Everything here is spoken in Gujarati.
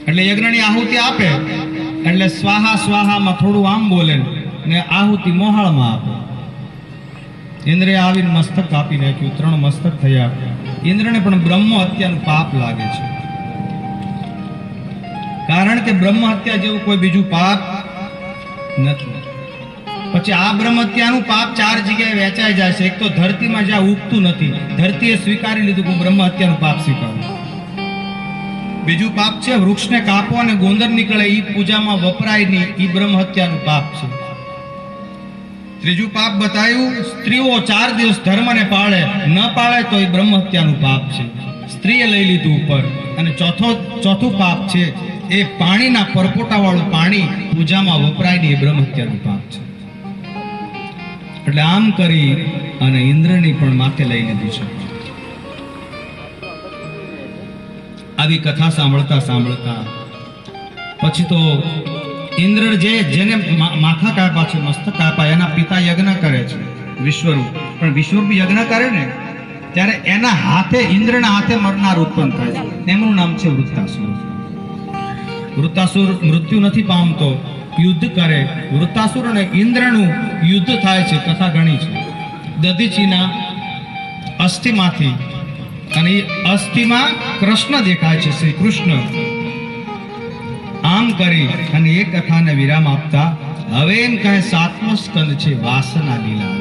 એટલે યજ્ઞની આહુતિ આપે એટલે સ્વાહા સ્વાહામાં થોડું આમ બોલે ને આહુતિ મોહાળમાં આપે. ઇન્દ્રે આવીને મસ્તક કાપી નાખ્યું, 3 મસ્તક થયા. ઇન્દ્રને પણ બ્રહ્મ હત્યાનું પાપ લાગે છે, કારણ કે બ્રહ્મ હત્યા જેવું કોઈ બીજું પાપ નથી. પછી આ બ્રહ્મ હત્યાનું પાપ 4 જગ્યાએ વહેંચાઈ જાય છે. એક તો ધરતીમાં જ્યાં ઉગતું નથી, ધરતીએ સ્વીકારી લીધું કે હું બ્રહ્મ હત્યાનું પાપ સ્વીકારું. બીજું પાપ છે વૃક્ષને કાપો અને ગોંદર નીકળે, એ પૂજામાં વપરાય નહીં, એ બ્રહ્મ હત્યાનું પાપ છે. ત્રીજું પાપ બતાવ્યું, સ્ત્રીઓ 4 દિવસ ધર્મને પાળે, ન પાળે તો એ બ્રહ્મ હત્યાનું પાપ છે, સ્ત્રીએ લઈ લીધું ઉપર. અને ચોથું પાપ છે એ પાણીના પરપોટા વાળું પાણી પૂજામાં વપરાય નહીં, એ બ્રહ્મ હત્યાનું પાપ છે. એટલે આમ કરી અને ઇન્દ્રની પણ માથે લઈ લીધું છે. આવી કથા સાંભળતા સાંભળતા પછી તો ઇન્દ્ર જેને માથા કાપ્યા છે, મસ્તક કાપ્યા, એના પિતા યજ્ઞ કરે છે વિશ્વરૂપ. પણ વિશ્વરૂપ યજ્ઞ કરે ને ત્યારે એના હાથે, ઇન્દ્રના હાથે મરનાર ઉત્પન્ન થાય છે. એમનું નામ છે વૃત્તાસુર. વૃત્તાસુર મૃત્યુ નથી પામતો, યુદ્ધ કરે. વૃત્તાસુર અને ઇન્દ્રનું યુદ્ધ થાય છે, કથા ઘણી છે. દધીચીના અસ્થિમાંથી, અને એ અસ્થિમાં કૃષ્ણ દેખાય છે, શ્રી કૃષ્ણ. આમ કરી અને એ કથાને વિરામ આપતા હવે એમ કહે 7મો સ્કંદ છે વાસના લીલા.